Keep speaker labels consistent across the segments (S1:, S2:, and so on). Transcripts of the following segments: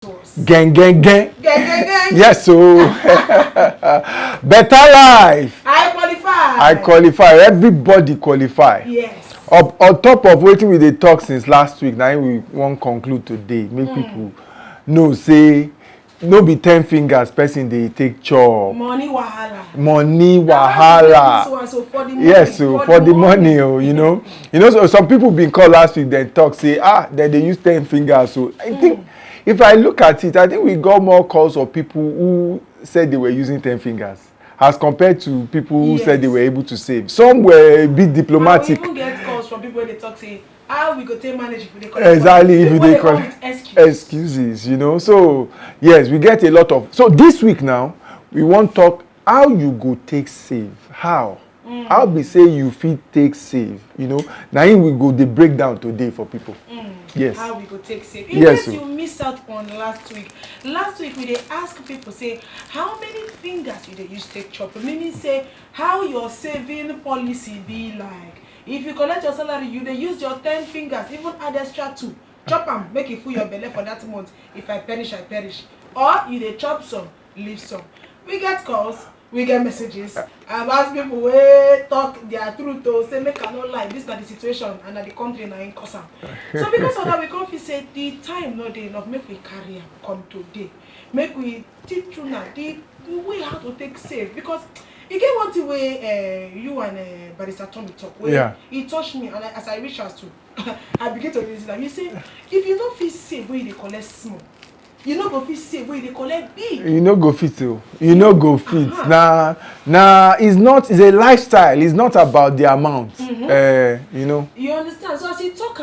S1: Gang, gang, gang.
S2: Gang, gang, gang.
S1: Yes, so better life.
S2: I
S1: I qualify. Everybody qualify.
S2: Yes.
S1: On top of waiting with the talk since last week, now we won't conclude today. Make people know say no be 10 fingers person they take chop.
S2: Money wahala.
S1: Money wahala.
S2: So for the money.
S1: Yes, so for the money, oh, you know. So some people been called last week, then talk, say, then they use 10 fingers. So I think, if I look at it, I think we got more calls of people who said they were using 10 fingers as compared to people who said they were able to save. Some were a bit diplomatic.
S2: I even get calls from people when they talk, say, how we go take manage if we call
S1: exactly, if they call
S2: excuses,
S1: you know. So, yes, we get a lot of... So, this week now, we want to talk how you go take save. How? How be say you fit take save, you know. Now we go the breakdown today for people. Yes.
S2: How we go take save. In
S1: yes,
S2: case you missed out on last week we dey ask people say how many fingers you dey use take chop. Meaning say how your saving policy be like. If you collect your salary, you dey use your 10 fingers, even add extra 2. Chop am, make it full your belly for that month. If I perish, I perish. Or you dey chop some, leave some. We get calls. We get messages about people wey talk their truth to say make I no lie, this na the situation and na the country na in cause am. So because of that, we come feel say the time no dey enough, make we carry am come today. Make we teach you now the way how to take save, because e get one thing wey you and Barrister Tommy talk wey e touch me, and as I reach out to I begin to reason am. You say if you no fit save wey you dey collect small, you no go fit save wey you dey collect big. You no go fit o. You no go fit. Nah, it's a lifestyle. It's not about the amount. You know. You understand? So as you talk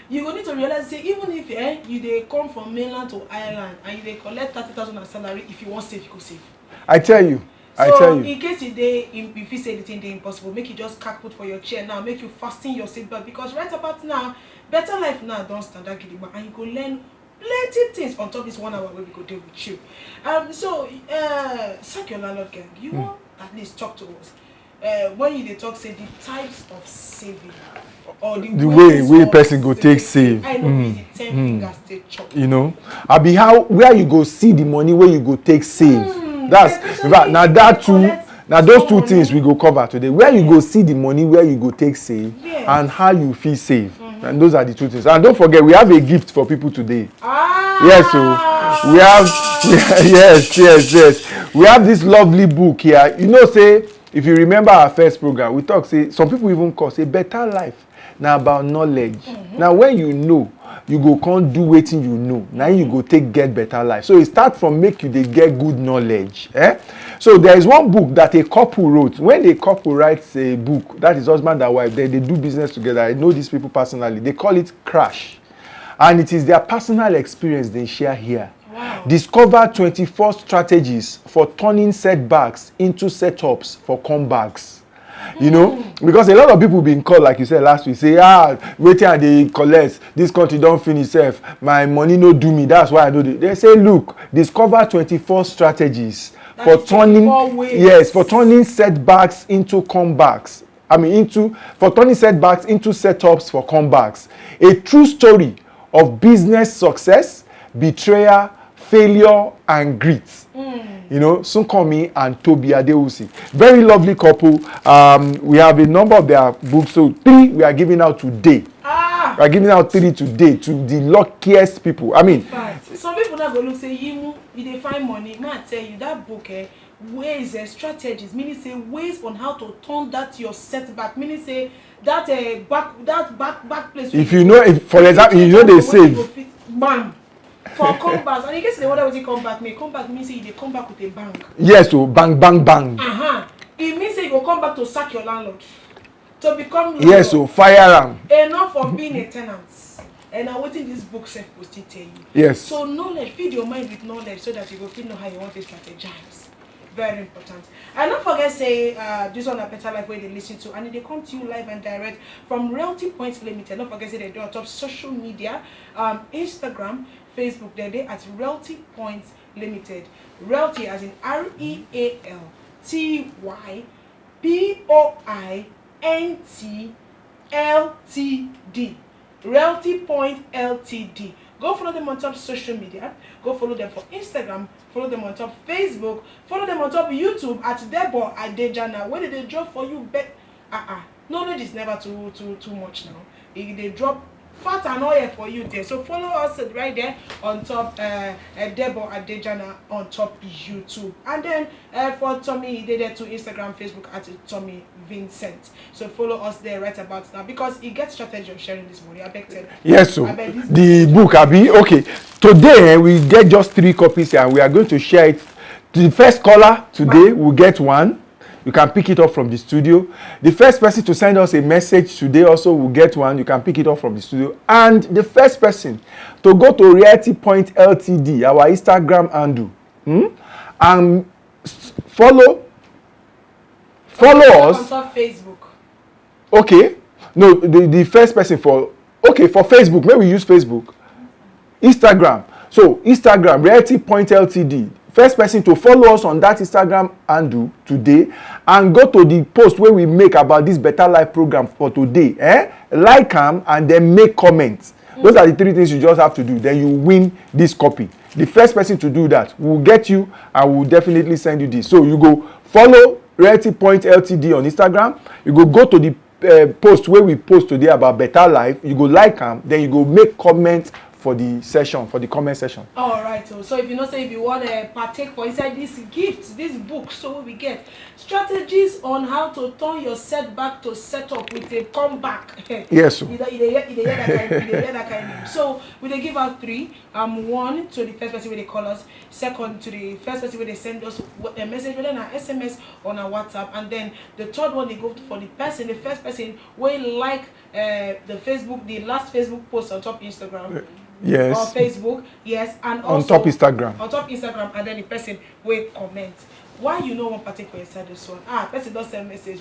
S2: you go need to realize say even if you dey come from mainland to island and you dey collect 30,000 as salary, if you want save, you go save. I tell you. So in case you feel say the thing dey impossible, make you just put for your chair now, make you fasten your seatbelt, because right about now, better life now don stand out gidigba, and you go learn plenty things on top this 1 hour where we go deal with you. So sack your landlord gang, you want at least talk to us. When you dey talk, say the types of saving or the way person go take save. I know easy 10 fingers take chop. You know, I be where you go see the money where you go take save. That's now that two. Now those two things we go cover today. Where you go see the money, where you go take save, and how you feel save. And those are the two things. And don't forget, we have a gift for people today. Yes, so we have yes. We have this lovely book here. You know, say if you remember our first program, we talk, say some people even call say better life. Now about knowledge. Now when you know, you go can't do wetin you know. Now you go get better life. So it start from make you they get good knowledge. So there is one book that a couple wrote. When a couple writes a book, that is husband and wife, they do business together. I know these people personally. They call it Crash. And it is their personal experience they share here. Wow. Discover 24 strategies for turning setbacks into setups for comebacks. You know, because a lot of people been called, like you said last week, say, waiting and they collect, this country don't finish safe, my money no do me, that's why I do it. They say, look, discover 24 strategies for turning setbacks into comebacks. For turning setbacks into setups for comebacks. A true story of business success, betrayal, failure, and grit. You know, Sunkomi and Toby Adeusi. Very lovely couple. We have a number of their books. So 3 we are giving out today. We are giving out 3 today to the luckiest people. Some people not going to say, you dey find money. Man, I tell you, that book, ways and strategies, meaning say ways on how to turn that your setback, meaning say that back place. If you know, for example, you know they save. Bang. For comebacks, and in case they wonder what comeback means say they come back with a bang. Yes, so bang. It means say you go come back to sack your landlord. To become landlord. Yes, so fire them. Enough for being a tenant. And now what this book self will still tell you. Yes. So knowledge, feed your mind with knowledge so that you go know how you want to strategize. Very important. And don't forget say this one a better life where they listen to, and they come to you live and direct from Realty Points Limited. Don't forget say they do on top social media, Instagram, Facebook, they at Realty Points Limited. Realty as in REALTYPOINT LTD. Realty Point Ltd. Go follow them on top social media. Go follow them for Instagram. Follow them on top Facebook. Follow them on top YouTube at Debo Adejana. When did they drop for you? Knowledge is never too much now. If they drop fat and oil for you there. So follow us right there on top Debo Adejana on top YouTube. And then for Tommy, they there to Instagram, Facebook at Tommy Vincent. So follow us there right about now because it gets strategy of sharing this morning. I beg tell.
S1: Yes, so the book, Abi. Okay. Today we get just 3 copies and we are going to share it. The first caller today will get one. You can pick it up from the studio. The first person to send us a message today also will get one. You can pick it up from the studio. And the first person to go to Reality Point Ltd, our Instagram handle, and follow us.
S2: On Facebook.
S1: Okay. No, the first person for Facebook. Maybe we use Facebook. Instagram. So Instagram, Reality Point Ltd. First person to follow us on that Instagram handle today and go to the post where we make about this Better Life program for today. Like them and then make comments. Those are the 3 things you just have to do. Then you win this copy. The first person to do that will get you and will definitely send you this. So you go follow Reality Point Ltd on Instagram. You go to the post where we post today about Better Life. You go like them. Then you go make comments for the session, for the comment session.
S2: All right. So if you want to partake for inside this gift, this book, so what we get strategies on how to turn your setback to set up with a comeback.
S1: Yes. So.
S2: So we give out 3. 1 to the first person where they call us. 2nd to the first person where they send us a message, whether an SMS on our WhatsApp, and then the 3rd one they go for the first person will like the last Facebook post on top Instagram.
S1: Yes.
S2: Or Facebook, yes, and also
S1: on top Instagram.
S2: On top Instagram, and then the person will comment. Why you know one particular inside this one? Person don't send message.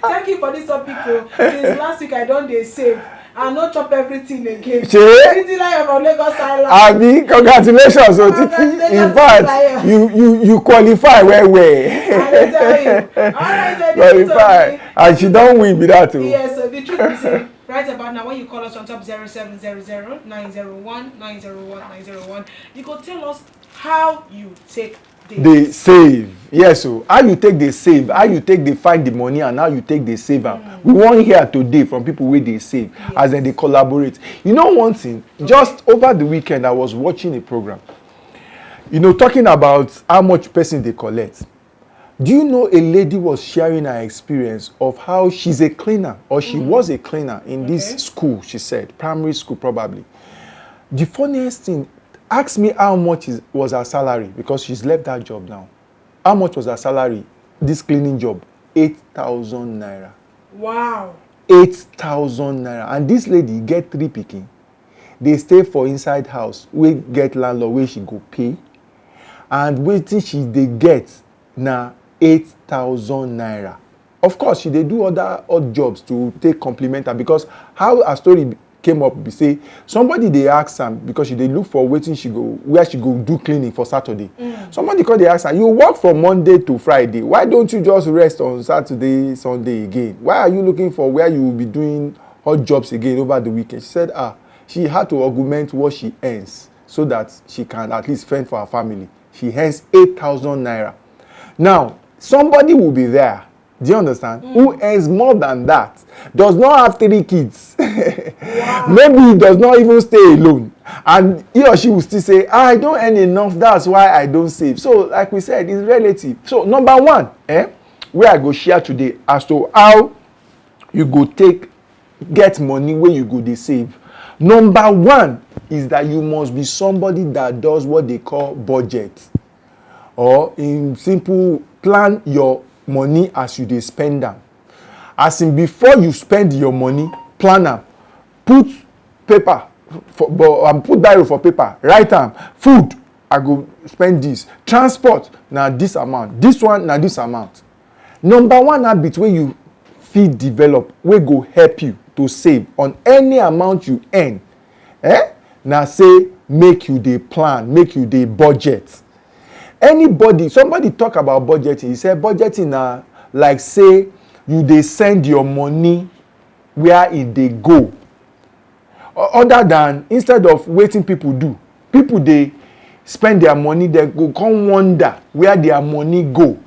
S2: Thank you for this topic. Since last week I don't they save. I not chop everything again. Titi like from Lagos Island.
S1: Abi, congratulations, Titi. In fact, you qualify well.
S2: I tell you. Alright,
S1: qualify, and she don't win without you.
S2: Yes, so the truth is. Right about now, when you call us on top 0700 901 901 901, you go tell us how you take
S1: the save. Yes, so how you take the save, how you take the find the money, and how you take the save. We want hear today from people where they save, as then they collaborate. You know one thing, just over the weekend I was watching a program, talking about how much person they collect. Do you know a lady was sharing her experience of how she's a cleaner, or she was a cleaner in this school, she said, primary school probably. The funniest thing, ask me how much was her salary, because she's left that job now. How much was her salary, this cleaning job? 8,000 naira.
S2: Wow.
S1: 8,000 naira. And this lady get 3 pikin. They stay for inside house, we get landlord where she go pay. And waiting she they get now 8,000 naira. Of course, she they do other odd jobs to take compliment her, because how her story came up be say somebody they ask her, because she they look for where she go do cleaning for Saturday. Somebody called they ask her, you work from Monday to Friday, why don't you just rest on Saturday, Sunday again? Why are you looking for where you will be doing odd jobs again over the weekend? She said she had to augment what she earns so that she can at least fend for her family. She earns 8,000 naira. Now somebody will be there, do you understand, who earns more than that, does not have 3 kids. Wow. Maybe he does not even stay alone, and he or she will still say, I don't earn enough, that's why I don't save. So like we said, it's relative. So number 1 where I go share today as to how you go get money where you go dey save. Number 1 is that you must be somebody that does what they call budget, or in simple, plan your money as you dey spend them. As in, before you spend your money, plan am, put paper put biro for paper, write am. Food, I go spend this. Transport, na this amount. This one, na this amount. Number 1 habit wey you fit develop wey go help you to save on any amount you earn, na say make you dey plan, make you dey budget. Somebody talk about budgeting. He said budgeting na like say you dey send your money where it dey go. other than instead of waiting people do, people they spend their money, they go come wonder where their money go.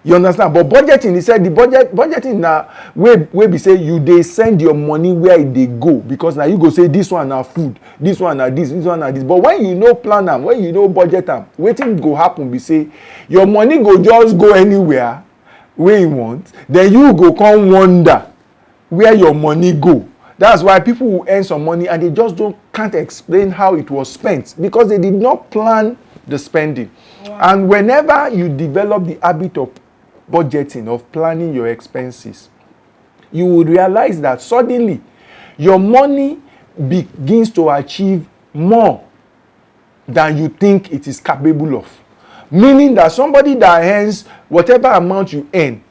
S1: You understand? But budgeting, he said the budgeting now where we say you they send your money where they go, because now you go say this one are food, this one are this one are this. But when you know plan them, when you know budget them, waiting go happen, we say your money go just go anywhere where you want, then you go come wonder where your money go. That's why people will earn some money and they just can't explain how it was spent, because they did not plan the spending. Wow. And whenever you develop the habit of budgeting, of planning your expenses, you would realize that suddenly your money begins to achieve more than you think it is capable of. Meaning that somebody that earns whatever amount you earn,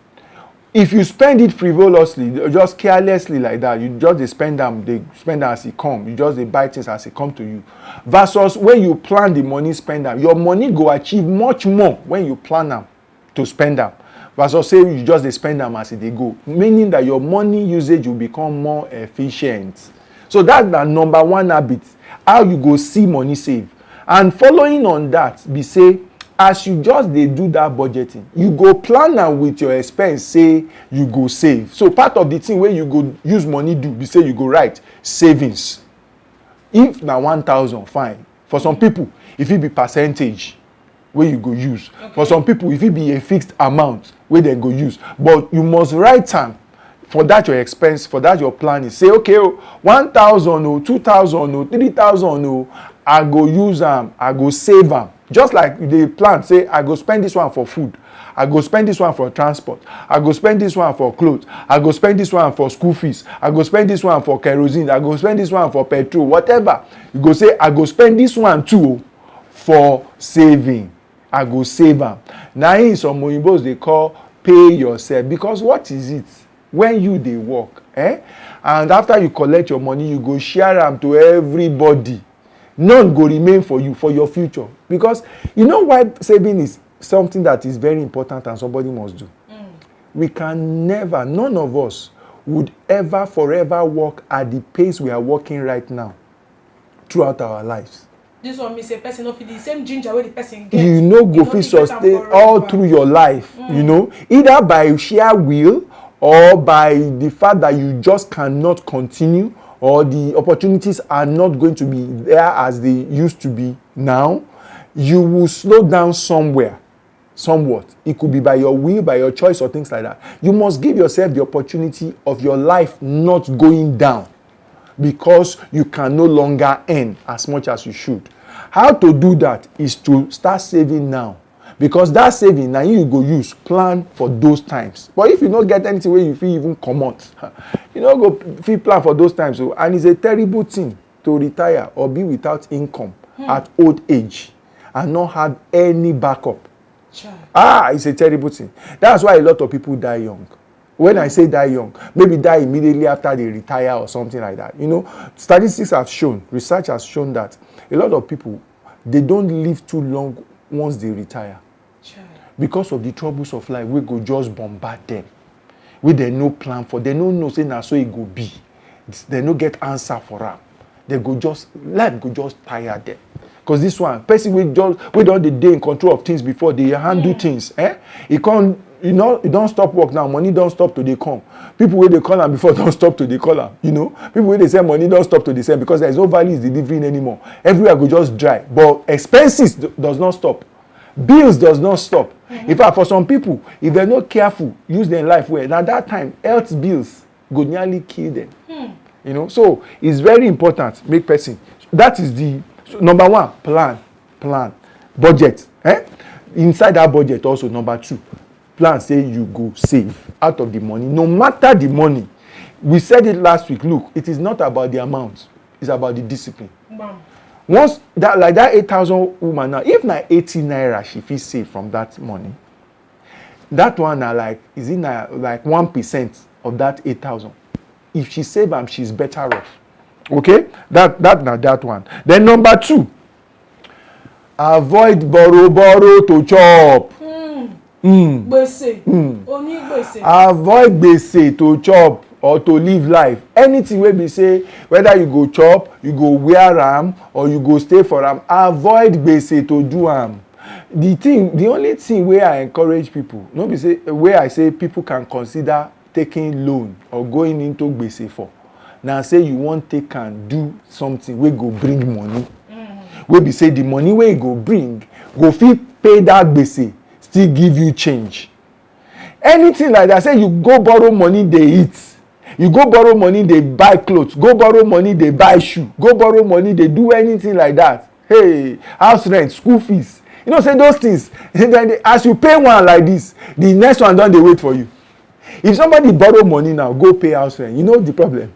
S1: if you spend it frivolously, just carelessly like that, you just they spend them as it come. You just they buy things as it come to you. Versus when you plan the money, spend them, your money go achieve much more when you plan them to spend them. Versus say you just they spend them as they go. Meaning that your money usage will become more efficient. So that's the number one habit. How you go see money save. And following on that, be say, as you just they do that budgeting, you go plan am with your expense, say you go save. So part of the thing where you go use money do, be say you go write savings. If na 1,000, fine. For some people, if it be percentage where you go use. Okay. For some people, if it be a fixed amount where they go use. But you must write time for that your expense, for that your plan is. Say, okay, 1,000 or 2,000 or 3,000 or I go use them, I go save them. Just like the plan, say, I go spend this one for food. I go spend this one for transport. I go spend this one for clothes. I go spend this one for school fees. I go spend this one for kerosene. I go spend this one for petrol, whatever. You go say, I go spend this one too for saving. I go save them. Now in some Oyimbos, they call pay yourself. Because what is it? When you they work, and after you collect your money, you go share them to everybody. None go remain for you, for your future. Because you know why saving is something that is very important and somebody must do. We can never, none of us would ever forever work at the pace we are working right now throughout our lives.
S2: This one means a person of the same ginger where the person gets.
S1: You know, go fit sustain all through your life, you know, either by sheer will or by the fact that you just cannot continue, or the opportunities are not going to be there as they used to be now. You will slow down somewhere, somewhat. It could be by your will, by your choice, or things like that. You must give yourself the opportunity of your life not going down because you can no longer earn as much as you should. How to do that is to start saving now. Because that saving, now you go use, plan for those times. But if you don't get anything where you feel even come out, you don't go feel plan for those times. So, and it's a terrible thing to retire or be without income at old age and not have any backup. It's a terrible thing. That's why a lot of people die young. When I say die young, maybe die immediately after they retire or something like that. You know, statistics have shown, research has shown that a lot of people, they don't live too long once they retire. Because of the troubles of life, we go just bombard them. We they no plan for, they don't know say na so it go be. They no get answer for them. They go just, life go just tire them. Because this one, person we don't the day in control of things before they handle things. It can't, you know, it don't stop work now. Money don't stop till they come. People where they call them before don't stop till they call them. You know, people where they say money don't stop till they send because there's no value is delivering anymore. Everywhere go just dry. But expenses does not stop. Bills does not stop. In fact, for some people, if they're not careful, use their life well. Now that time, health bills go nearly kill them. You know, so it's very important. Make person. That is the number one. Plan, budget. Inside that budget, also number two, plan. Say you go save out of the money, no matter the money. We said it last week. Look, it is not about the amount; it's about the discipline. Wow. Once that like that 8,000 woman now, if na 80 naira she fit save from that money, that one na like is it na like 1% of that 8,000. If she save am, she's better off. Okay, that one. Then number two, avoid borrow to chop.
S2: Gbese.
S1: Avoid gbese to chop. or to live life. Anything wey be say whether you go chop, you go wear am, or you go stay for am, avoid gbese to do am. The only thing wey I encourage people, no be say wey I say people can consider taking loan or going into gbese for, na say you wan take am do something wey go bring money. Wey be say the money wey e go bring go fit pay that gbese, still give you change. Anything like that, say you go borrow money dey eat, you go borrow money dey buy cloth, go borrow money dey buy shoe, go borrow money dey do anything like that. Hey, house rent, school fees, you know say those things, as you pay one like this, the next one don dey wait for you. If somebody borrow money now go pay house rent, you know the problem.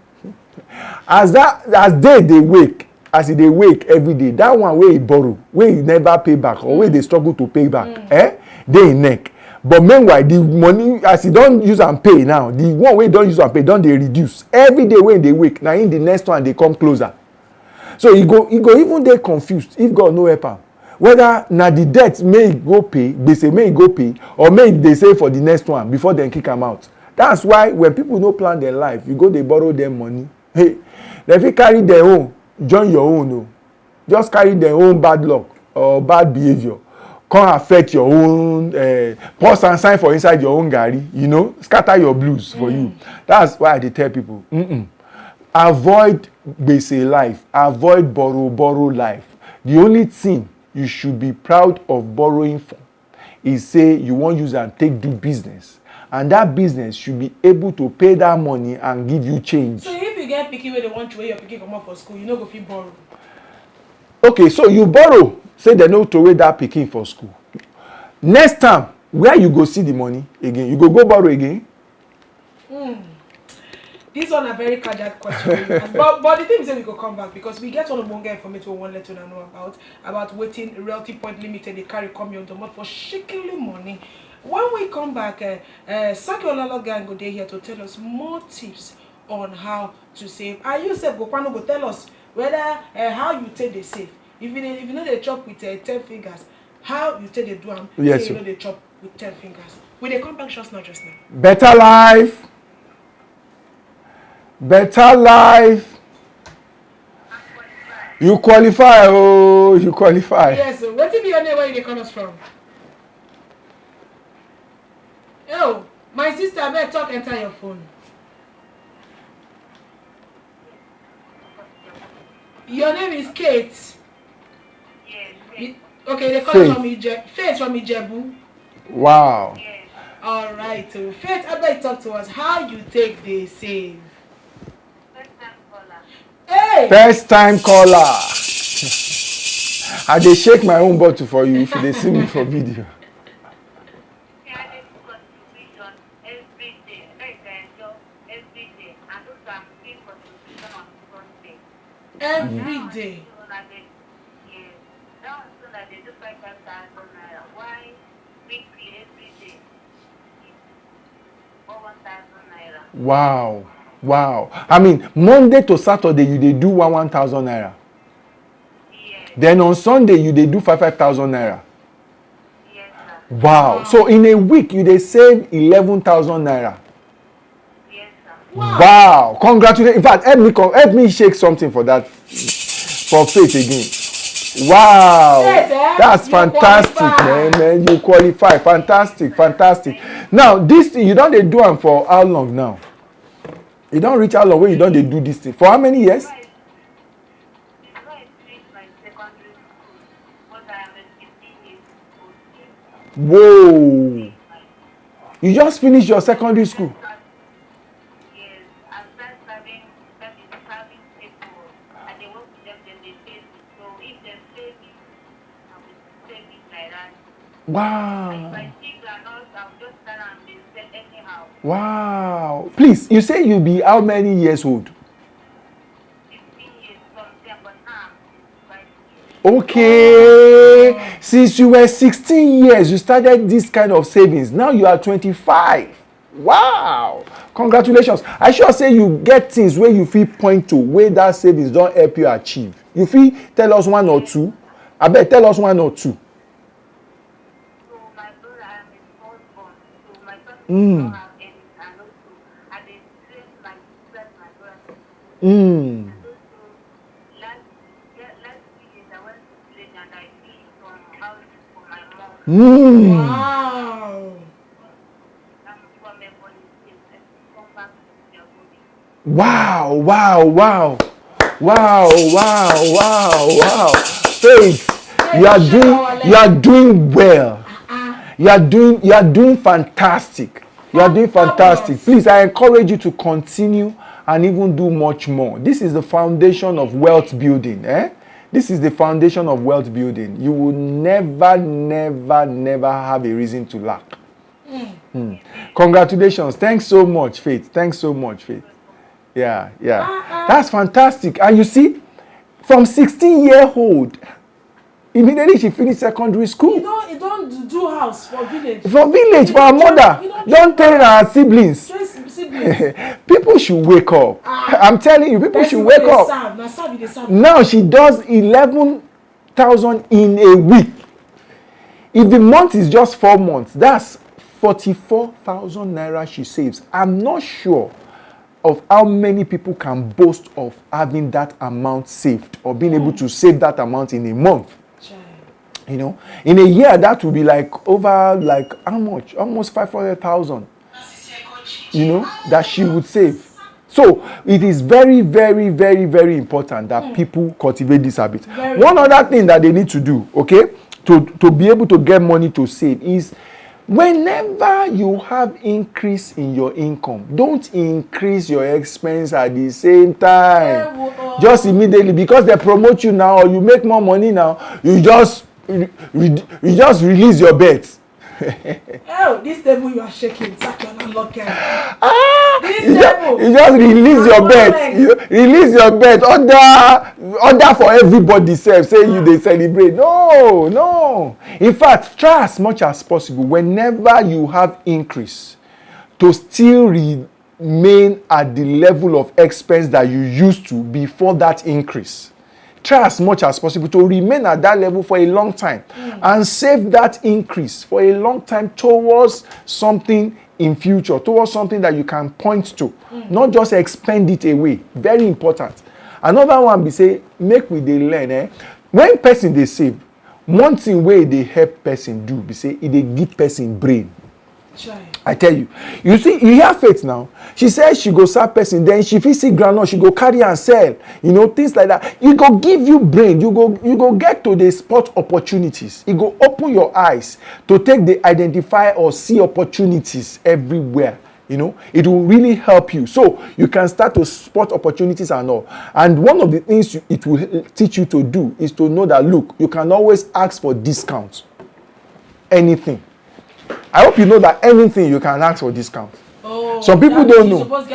S1: As day dey wake, as e dey wake every day, that one wey e borrow, wey e never pay back or wey dey struggle to pay back, dey im neck. But meanwhile, the money as e don use am pay now, the one wey don use am pay don dey reduce every day wey e dey wake. Na im the next one dey come closer. So e go even dey confused if God no help am, whether na the debt may e go pay, gbese may e go pay, or may e dey save for the next one before dem kick am out. That's why when people no plan their life, you go dey borrow them money. Hey, dem fit carry their own join your own o. Just carry their own bad luck or bad behaviour come affect your own, pour sign for inside your own garri, you know, scatter your blues for you. That's why I dey tell people, avoid gbese life, avoid borrow life. The only thing you should be proud of borrowing for is say you wan use am take do business, and that business should be able to pay that money and give you change.
S2: So if you get pikin wey dey want throway your pikin comot for school, you no go fit borrow.
S1: Okay, so you borrow, say dem no throway that pikin for school. Next time, where you go see the money again? You go borrow again?
S2: This one a very casual question. but the thing is that we go come back because we get one ogbonge information we wan let una know about wetin Realty Point Limited dey carry come your domot for shekily money. When we come back, Saki Olala gang go dey here to tell us more tips on how to save. And you sef go tell us whether how you take dey save. If you know dey chop with 10 fingers, how you take dey do am?
S1: Yes,
S2: say you know dey chop with 10 fingers. We dey come back just now.
S1: Better life. Better life. You qualify, oh, you qualify.
S2: Yes, so wetin be your name, where you dey call us from? Oh, my sister, abeg talk enter your phone. Your name is Kate. Yes. Okay, they call you from Faith from Ijebu.
S1: Wow.
S2: Yes. All right. So Faith, abeg talk to us. How you take dey save? Hey!
S1: First time caller. I dey shake my own bottle for you if you dey see me for video.
S2: Every day.
S1: Wow. I mean, Monday to Saturday you dey do 1,000 naira. Yes. Then on Sunday you dey do 5,000 naira. Yes, sir. Wow. So in a week you dey save 11,000 naira.
S2: Yes, sir.
S1: Wow. Congratulations. In fact, help me shake something for that, for Faith again. Wow. Yes, that's fantastic, man. You qualify. Fantastic. Now, this thing, you don dey do am for how long now? You don reach how long wey you don dey do this thing? For how many years? Whoa. You just finished your secondary school?
S3: Yes, I started serving people. And they work with them, then they pay me. So if they pay me, I will save it like that.
S1: Wow.
S3: If I think they are not, I'll just start and they sell anyhow.
S1: Wow. Please, you say you be how many years old?
S3: 15 years from there, but now I'm 25 years.
S1: Okay. Since you were 16 years, you started this kind of savings. Now you are 25. Wow. Congratulations. I sure say you get things where you feel point to where that savings don't help you achieve. You feel tell us one or two. I bet tell us one or two.
S3: So my brother, I am his firstborn. So my son does not have any, and also I dey train my
S1: Mm.
S3: And also, last 2 years I went to village and I did some houses for my mom.
S1: Mm.
S2: Wow.
S3: For my money saved, I could come back to their body.
S1: Wow, wow, wow. Wow, wow, wow, wow. Faith, you are doing well. You are doing fantastic. You are doing fantastic. Please, I encourage you to continue and even do much more. This is the foundation of wealth building. This is the foundation of wealth building. You will never, never, never have a reason to lack. Congratulations. Thanks so much, Faith. Thanks so much, Faith. Yeah. That's fantastic. And you see, from 16-year-old, immediately she finished secondary school.
S2: You don't do house for village.
S1: For her mother. Don't tell her siblings.
S2: Siblings.
S1: People should wake up. I'm telling you, people should wake up. Now she does 11,000 in a week. If the month is just 4 months, that's 44,000 naira she saves. I'm not sure of how many people can boast of having that amount saved or being able to save that amount in a month. You know, in a year that would be like over like how much? Almost 500,000. You know, that she would save. So it is very, very, very, very important that people cultivate this habit. One other thing that they need to do, okay, to be able to get money to save is whenever you have increase in your income, don't increase your expense at the same time. Just immediately, because they promote you now or you make more money now, you just release your bet.
S2: Oh, this table you are shaking. Suck your unlocker.
S1: You just release your bet. You release your bet. Order for everybody. Say they celebrate. No. In fact, try as much as possible whenever you have increase to still remain at the level of expense that you used to before that increase. Try as much as possible to remain at that level for a long time and save that increase for a long time towards something in future, towards something that you can point to, not just expend it away. Very important. Another one be say, make we dey learn. When person dey save, one thing wey dey help person do be say e dey give person brain. I tell you. You see, you hear Faith now. She says she go serve person, then she fit see groundnut, she go carry and sell. You know, things like that. It go give you brain. You go get to the spot opportunities. It go open your eyes to take the identify or see opportunities everywhere. You know, it will really help you. So you can start to spot opportunities and all. And one of the things it will teach you to do is to know that, look, you can always ask for discounts. Anything. I hope you know that anything you can ask for discount. Some people don't know.
S2: You're supposed to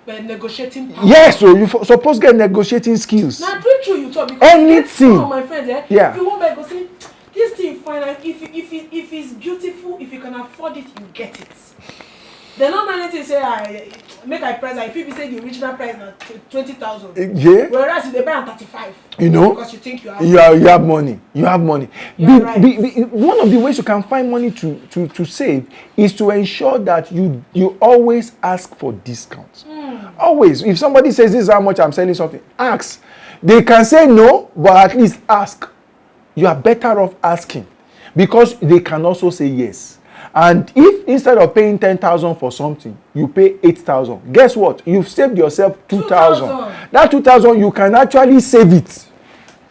S2: get a negotiating power.
S1: Yes, so you're supposed to get negotiating skills.
S2: Now, true, you talk because
S1: anything.
S2: My friend,
S1: yeah.
S2: If you want to go say this thing fine, if it's beautiful, if you can afford it, you get it. They don't anything say make I price. If you say the original price na 20,000,
S1: yeah.
S2: Whereas they buy at 35,
S1: you know,
S2: because you think you
S1: have money. You have money.
S2: Right.
S1: One of the ways you can find money to save is to ensure that you always ask for discounts. Always. If somebody says this is how much I'm selling something, ask. They can say no, but at least ask. You are better off asking because they can also say yes. And if instead of paying 10,000 for something, you pay 8,000, guess what? You've saved yourself 2,000. That 2,000, you can actually save it.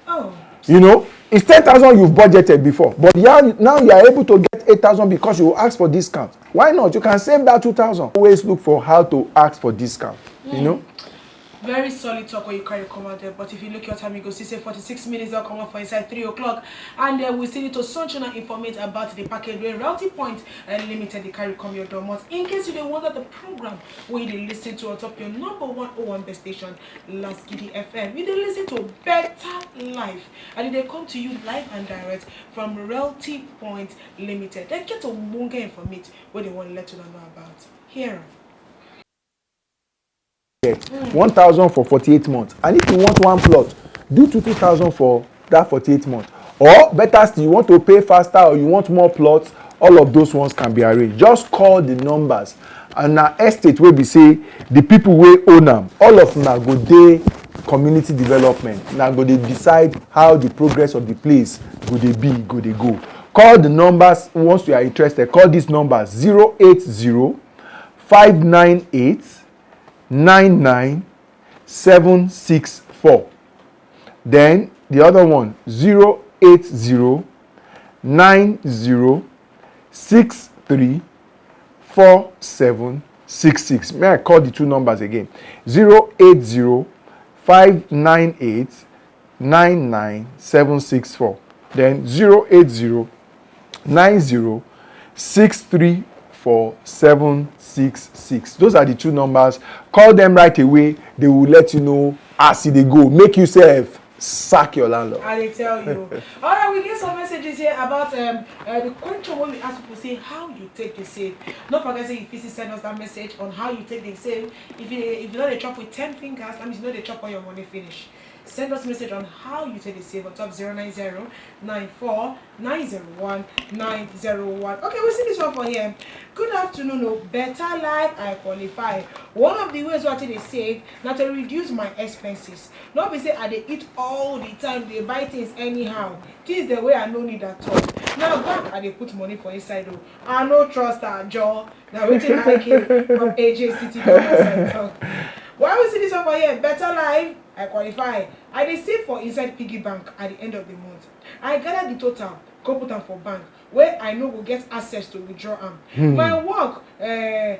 S2: Oh.
S1: You know, it's 10,000 you've budgeted before, but now you are able to get 8,000 because you ask for discount. Why not? You can save that 2,000. Always look for how to ask for discount. You know.
S2: Very solid talk where you carry come out there, but if you look your time, you go see say 46 minutes they'll come up for inside 3 o'clock, and we still need to sunshine and informate about the package where Realty Point Limited the carry come your dormant. In case you don't wonder the program where you listen to on top your number 101 best station, lasgidi FM, you listen to Better Life, and they come to you live and direct from Realty Point Limited. They get a monger informate where they want to let you know about. Here.
S1: 1,000 for 48 months, and if you want one plot, do 2,000 for that 48 months. Or better still, you want to pay faster or you want more plots, all of those ones can be arranged. Just call the numbers and na estate wey be say the people wey own am, all of una go dey community development, na go dey decide how the progress of the place go dey be, go dey go. Call the numbers once you are interested. Call these numbers 080-598-99764. Then the other one 080-9063-4766. May I call the two numbers again? 080-598-99764. Then 080-90-63-4766. Those are the two numbers. Call them right away. They will let you know as they go. Make yourself sack your landlord.
S2: I tell you. All right, we get some messages here about the question when we ask people say how you take the save. Don't forget say if you send us that message on how you take the save. If you know the chop with 10 fingers, that means you know the chop on your money finish. Send us a message on how you take the save on top 090-94-901-901. Okay, we see this one for here. Good afternoon, no better life I qualify. One of the ways what they save now to reduce my expenses. Not be say I they eat all the time, they buy things anyhow. This the way I no need at all. Now back I they put money for inside though. I no trust our jaw. Now waiting like it from AJ City. Why we see this one for here? Better life I qualify. I dey save for inside piggy bank at the end of the month. I gather the total, go put am for bank where I know go get access to withdraw am. My work my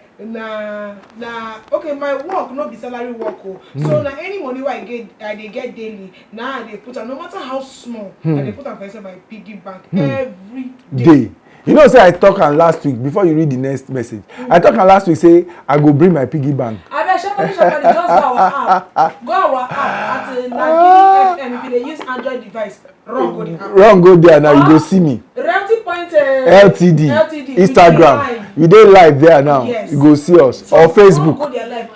S2: work no be salary work o. So na any money wey I dey get daily, na I dey put am no matter how small. I dey put am for inside my piggy bank every day.
S1: You know, say I talk am last week before you read the next message. I talk am last week say I go bring my piggy bank.
S2: Abeg, somebody just go our app. Go our app at lasgidi FM. If you dey use Android device, run go the app.
S1: Run go there now, you go see me.
S2: Realty Point
S1: LTD, Instagram. We dey live there now.
S2: Yes.
S1: You go see us.
S2: So
S1: or Facebook.
S2: Go there live.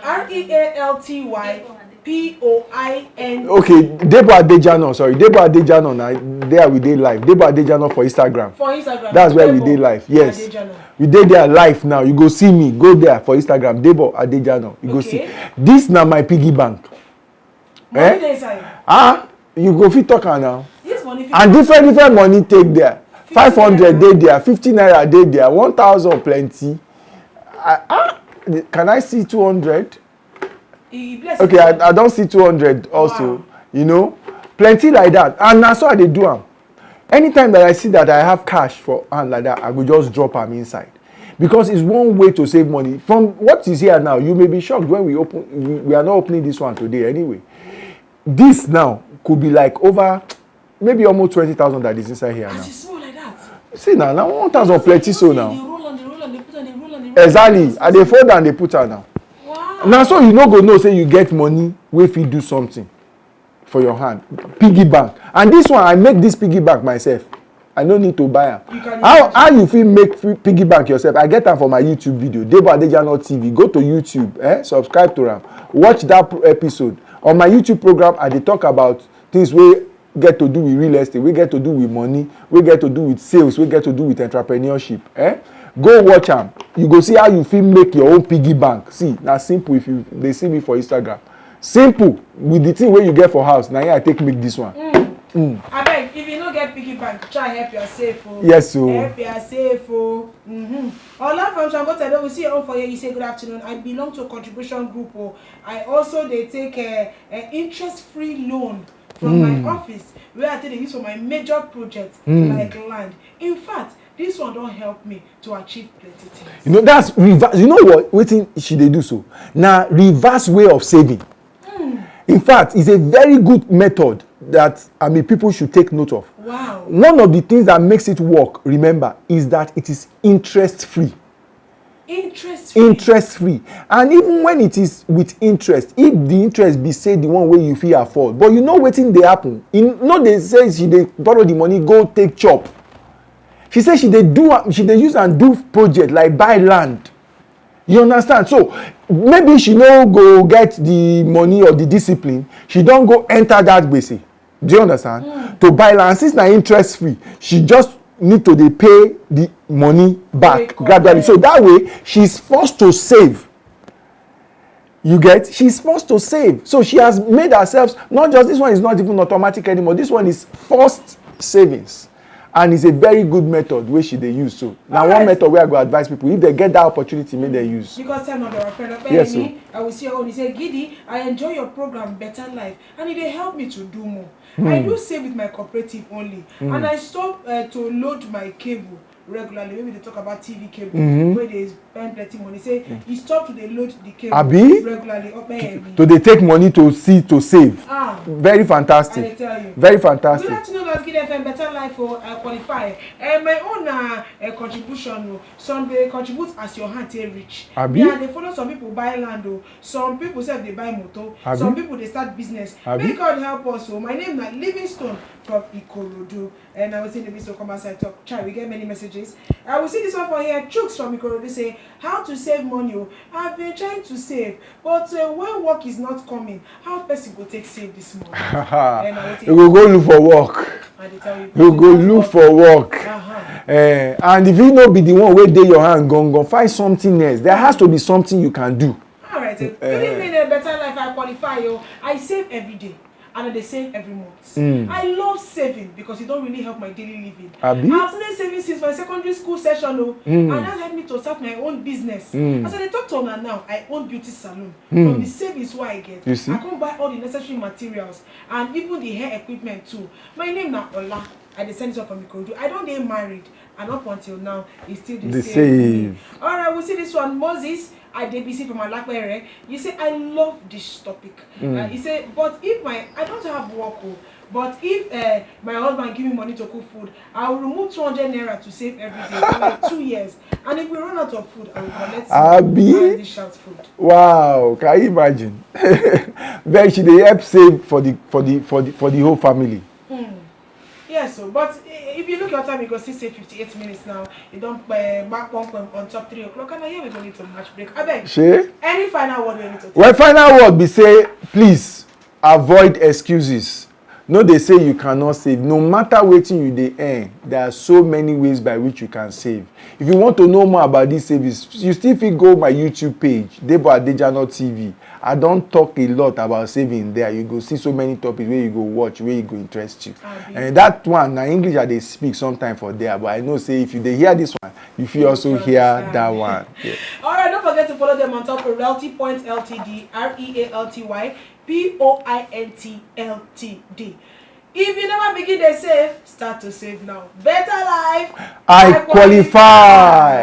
S2: REALTYPOIN.
S1: Okay, Debo Adejano, sorry. Debo Adejano, now there we dey live. Debo Adejano for Instagram.
S2: For Instagram.
S1: That's where we dey live. Yes.
S2: Adejano.
S1: We dey there live now. You go see me. Go there for Instagram. Debo Adejano. You go see. This na my piggy bank.
S2: Money dey inside.
S1: You go fit talk am now.
S2: This money fit.
S1: And different money take there. 500 dey there, 50 naira dey there, 1,000 plenty. Can I see 200? Okay, I don't see 200 also. Wow. You know, plenty like that. And na so I dey do am. Anytime that I see that I have cash for hand like that, I go just drop am inside. Because it's one way to save money. From what is here now, you may be shocked when we open. We are not opening this one today anyway. This now could be like over, maybe almost 20,000 that is inside here now.
S2: It's small like that.
S1: See now 1,000 plenty so now.
S2: They roll on, they put on, they roll on,
S1: Exactly. And they fold and they put her now.
S2: Wow.
S1: Now so you no go know say you get money wey fit do something for your hand. Piggy bank. And this one I make this piggy bank myself. I no need to buy am. How you fit make piggy bank yourself? I get am for my YouTube video. Debo Adejano TV. Go to YouTube, subscribe to am. Watch that episode. On my YouTube program, I dey talk about things wey get to do with real estate, we get to do with money, we get to do with sales, we get to do with entrepreneurship. Go watch am. You go see how you fit make your own piggy bank. See, na simple. If you dey see me for Instagram, simple with the thing wey you get for house. Na here I take make this one.
S2: Abeg, if you no get piggy bank, try help yourself.
S1: Yes, so
S2: help yourself. Ola from Shangote, we see you all for here. You say good afternoon. I belong to a contribution group. I also they take an interest-free loan from my office where I take use for my major projects like land. In fact, this one don't help me to achieve plenty things.
S1: You know that's reverse. You know what? Wetin she dey do so? Na reverse way of saving. In fact, it's a very good method that people should take note of.
S2: Wow.
S1: One of the things that makes it work, remember, is that it is interest-free. Interest-free. And even when it is with interest, if the interest be say the one way you fit afford, but you know wetin dey happen. You know they say she dey borrow the money go take chop. She say she dey use and do project like buy land. You understand? So maybe she no go get the money or the discipline. She don go enter that gbese. Do you understand? To buy land, since na interest free, she just need to dey pay the money back gradually. So that way she's forced to save. You get? She's forced to save. So she has made herself, not just, this one is not even automatic anymore. This one is forced savings. And it's a very good method wey she dey use. So now one method wey I go advise people, if they get that opportunity, make they use.
S2: Because I'm not a friend of
S1: Yes,
S2: I will see your own. He said, Giddy, I enjoy your program Better Life, and it dey help me to do more. I do save with my cooperative only, and I stop to load my cable regularly. Maybe they talk about TV cable where they spend plenty money. Say he stopped to dey load the cable regularly.
S1: To dey take money to save. Very fantastic.
S2: I tell you.
S1: Very fantastic.
S2: Good afternoon, Lasgidi FM Better Life for qualify. My own contribution. Some they contribute as your hand they reach. Yeah, they follow some people buy land. Some people say they buy motor. Some people they start business. May God help us. So my name is Livingstone from Ikorodu, and I will see the video come outside talk. Try, we get many messages. I will see this one for here. Chooks from Ikorodu say how to save money. I've been trying to save, but when work is not coming, how person go take save this money?
S1: You will go look for work. You go look for work. And if you no be the one where dey your hand gone, find something else. There has to be something you can do.
S2: All right. Good evening, Better Life. I qualify. I save every day. And they save every month. I love saving because it don't really help my daily living. I've started saving since my secondary school session, and that helped me to start my own business. As I talk to her now, I own beauty salon. From the savings what I get, I can buy all the necessary materials and even the hair equipment too. My name is Ola. I descend from Ikorodu. I don't get married, and up until now, it's still the same. All right, we'll see this one. Moses. I DBC from Alakpere. You say I love this topic. You say, but if I don't have work, but if my husband give me money to cook food, I will remove 200 naira to save every day for like 2 years. And if we run out of food, I will collect this shout food. Wow,
S1: can you imagine? Then she dey help save for the whole family.
S2: Yes, so but if you look at time, you go see say 58 minutes now. You don't back on top 3 o'clock, and I hear we don't need to match break. I beg. Any final word we need to take?
S1: Well, final word be say, please avoid excuses. No, they say you cannot save. No matter wetin you dey earn, there are so many ways by which you can save. If you want to know more about this service, you still fit go my YouTube page, Debo Adejano TV. I don't talk a lot about saving there. You go see so many topics where you go watch, where you go interest you. And that one, now English I dey speak sometime for there, but I know say if you dey hear this one, you fit also hear that one. Yeah.
S2: All right, don't forget to follow them on top of Realty Point Ltd, REALTY POINT LTD. If you never begin to save, start to save now. Better Life.
S1: I qualify.